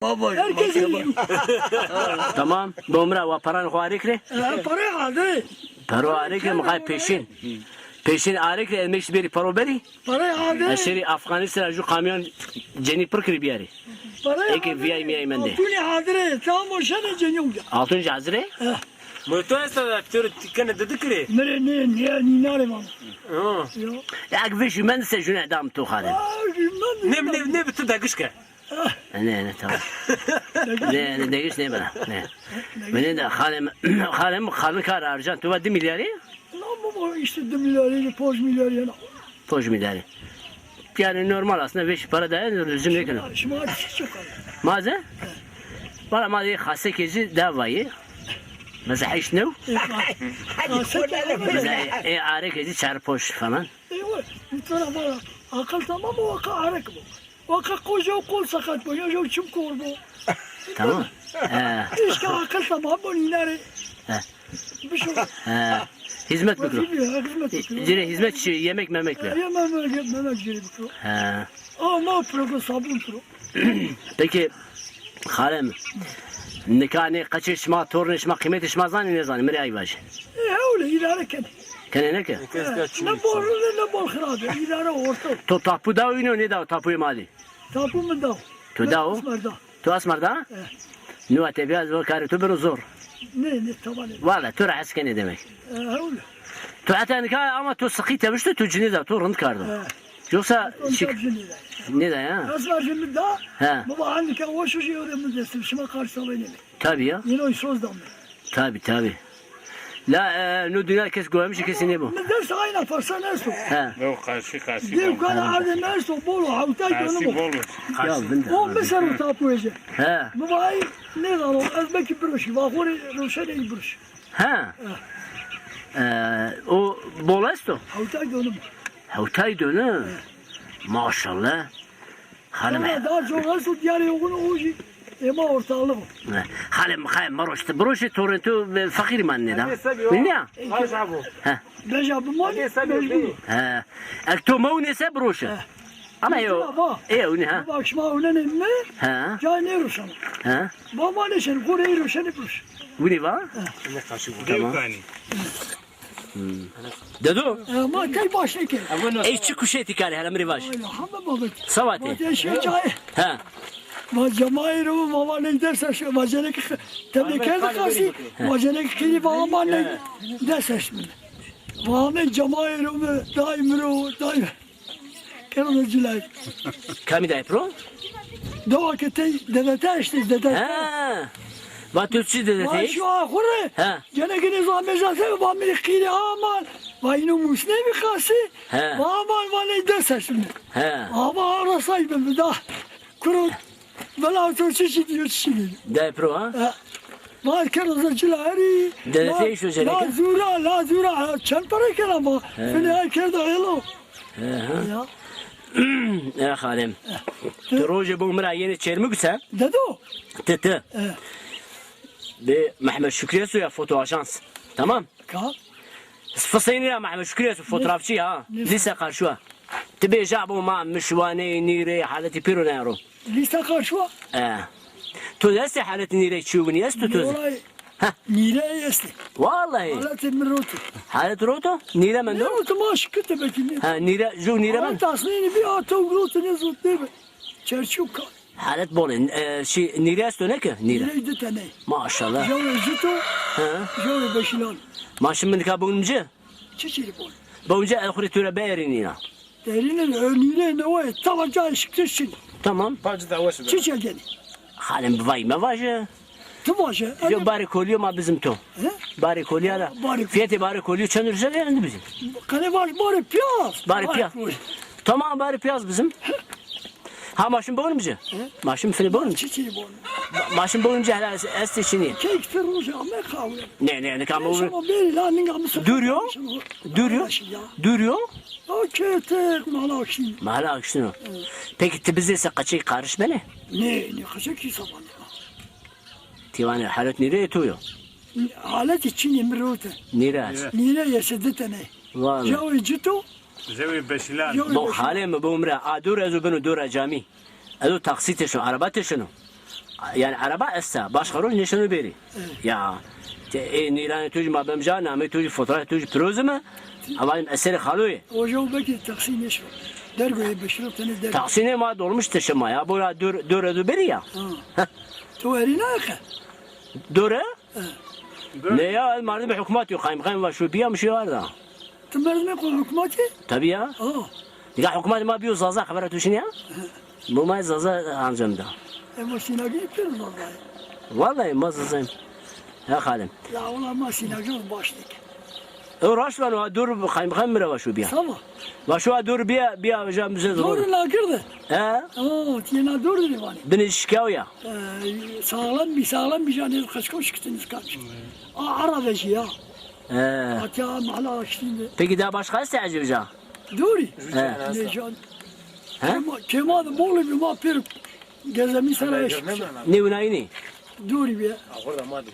Baba. Herkes yiyor. Tamam. Bomra ve paran huarikre. Parayı aldı. Paro arikre mukay peşin. Peşin arikre elmek biri paro beri. Parayı aldı. Aşeri Afganistan ju kamyon ceni pırkır bir yeri. Parayı Eki aldı. viyay miyay mende. Altını aldı. Tamam o şene cenyon. Altıncı hazire. Motor sta ptör tikene dedikri. Mere ne nare man. Yo. Ya gviş men se june adam tu halim. Ne bitti dagışka. Ne tamam. Ne degiş ne bana. Ne. Benim de halim kar arjan tu vaddi milyari. Ama işte 2 milyar, 5 milyar yana. Poş milyari. Yani normal aslında beş para da lüzum ne kadar. Şimdi çok az. Maze? Bana maze hasta kezi davayı. Mesela hiç ne? Mesela ağrı kezi çarpoş falan. Eyvah. Bir tane var. Akıl tamam mı? Vaka arık bu. Vaka koca kol sakat bu. Ya çim kol bu. Tamam. İşte akıl tamam bu. İnare. Bir şey. Hizmet mikro. Hizmet. Cire hizmet işi yemek memek ver. Yemek ciri bu. Ama pro sabun pro. Peki halem nikahını kaçışma, torunuşma, kıymet işma zanı ne zanı? Meri ayvaj. Öyle idare ken. Kene ne ki? Ne bol ne bol khirabe. İdare orta. To tapu da oyunu ne da tapuyu mali? Tapu mu da? Tu da o? Tu asmar da? Nu ate biraz o karı tu bir zor. Ne tamam. Valla tu rahat ne demek? Öyle. Tu ate nikah ama tu sıkı tebişti tu ciniza tu rınt kardı. Yoksa şık ne de ya? Aslar şimdi da. He. Baba anneke o şu şey öğrenmeyeceksin. Şuna karşı olayım. Tabii ya. Yine o söz damla. Tabii. La nu dünya kes goymuş kesin ne bu? Ne derse aynı farsa nerso. He. Yok karşı. Dev kana ardı nerso bolu havtay Karşı gönü bu. bolu. Ya ben de. O mesela tapu ece. He. Baba ay ne lan o ezbeki broşi. Vakuri roşene iyi broşi. Ha. O bolesto. Havtay gönü bu. Havtay dönü. Maşallah. Halim. Ama daha çok nasıl diyar yokunu o şey. Ema ortalığı bu. Halim maroştu. Broşi torrentu fakir man ne da. Ne? Aşabu. Ha. Beja bu mali mecbur. Ha. Ekto mau ne se broşi. Ama yo. O ne ha? Bak şma önen emme. Ha. Cay ne roşan. Ha. Baba ne sen Kore'yi roşanı broşi. Bu ne var? Ne karşı bu? Tamam. Devkani. Dedo. Ama tek başına ki. Ey çık kuşe tikari halim rivaj. Hamma balık. Savati. Bazen şey cay. Ha. Macamairo mama ne derse şu macenek tebeker de kasi macenek kili bağman ne derse şimdi. Vahme camairo mu daim. Keronacılar. Kami da pro? Doğa kete dedete işte dede. Ha. Vatürçü de Vay de. şu ahire. Ha. Gene gene zahmezase vahme kili aman. Vay no musne mi kasi. Ha. Aman vale derse şimdi. Ha. Ama arasaydım da. Kuru. Bela Türkçe diyor şimdi. Da pro ha. Var kerozacıları. Dedete iş özellikle. La zura. Çen para kere ama. Beni herkes de hello. Ya. Ya halim. Troje bu mra yeni çermi güse. Dedo. Tete. De Mehmet Şükriye suya foto ajans. Tamam. Ka. Fısayını ya Mehmet Şükriye su fotoğrafçı ha. Lise karşıya. Tebe jabu ma müşvane nire haleti piro nero. Liste karşı var. Tu dese haleti nire çubun yestu tu. Olay. Nire yesti. Vallahi. Halati mirotu. Halet roto? Nire men do? Mirotu maaş küte bekini. Ha nire ju nire men. Tasnini bir atı mirotu ne zot değil mi? Çerçuka. Halet bolin. Nire esto ne ki? Nire. Nire de tane. Maşallah. Jove zito. Jove beşilan. Maşın min ka bunca. Çiçili bol. Bunca el khuritura berinina. Derinin önüne ne var? Tavaca ışıktırsın. Tamam. Pacı da vaşı. Çiçe gel. Halim vay me vaje. Tıvaşa. Yo bari kolyo ma bizim to. Bari kolyo da. Fiyatı bari kolyo çandırsa yani bizim. Kane var bari piyaz. Bari piyaz. Tamam bari piyaz bizim. Ha maşın boğulmucu. Maşın fili boğulmucu. Çiçili bol. Maşın boğulmucu hala esti içini. Kek ferruja ama kavga. Ne kam boğulmucu. Ama beri lan ninga mısın? Duruyor. O ketek malakşin. Mahala akıştın o. Peki bize ise kaçı karışmalı. Ne kaçak ki saban. Tivani halet nereye tuyo? Halet için emrote. Nereye? Nire yesedete ne? Vallahi. Javi cito. Zevi beşilan. Bu halim bu umre. Adur ezu benu dura cami. Ezu taksite şunu, arabate şunu. yani araba essa başka rol nişanı beri. Ya Niran tuj mabem jana me tuj fotoğraf tuj prozma ama eseri xaloy. Hocam belki taksi neşo. Dergoya beşirok tane der. Taksine ma dolmuş taşıma ya. Bura döre beri ya. Tu erina akı. Döre? Ne ya mardı bir hükümet yok. Kaymakam var şu biyam şey var da. Tımar ne konu hükümeti? Tabii ya. Ya hükümet ma biyo zaza haber atıyorsun ya. Bu ma zaza ancamda. Ama sinagı yapıyoruz vallahi. Vallahi ma zazayım. Ya halim. Ya ulan ma sinagı başlık. Uğraş var o dur kaymakam mı var şu biya. Tamam. Ve şu dur biya hocam bize zor. Doğru lakırdı. He? Tiyena doğru dedi bana. Beni şikayet ya. Sağlam bir canı kaçkoş gittiniz kaç. Arabacı ya. Hatta mahala şimdi. Peki daha başka isteyeceğim ya. Doğru. He. Ne can. He? Kemal bolu bir ma per gezemi sarayış. Ne unayını? Doğru bir. Orada madem.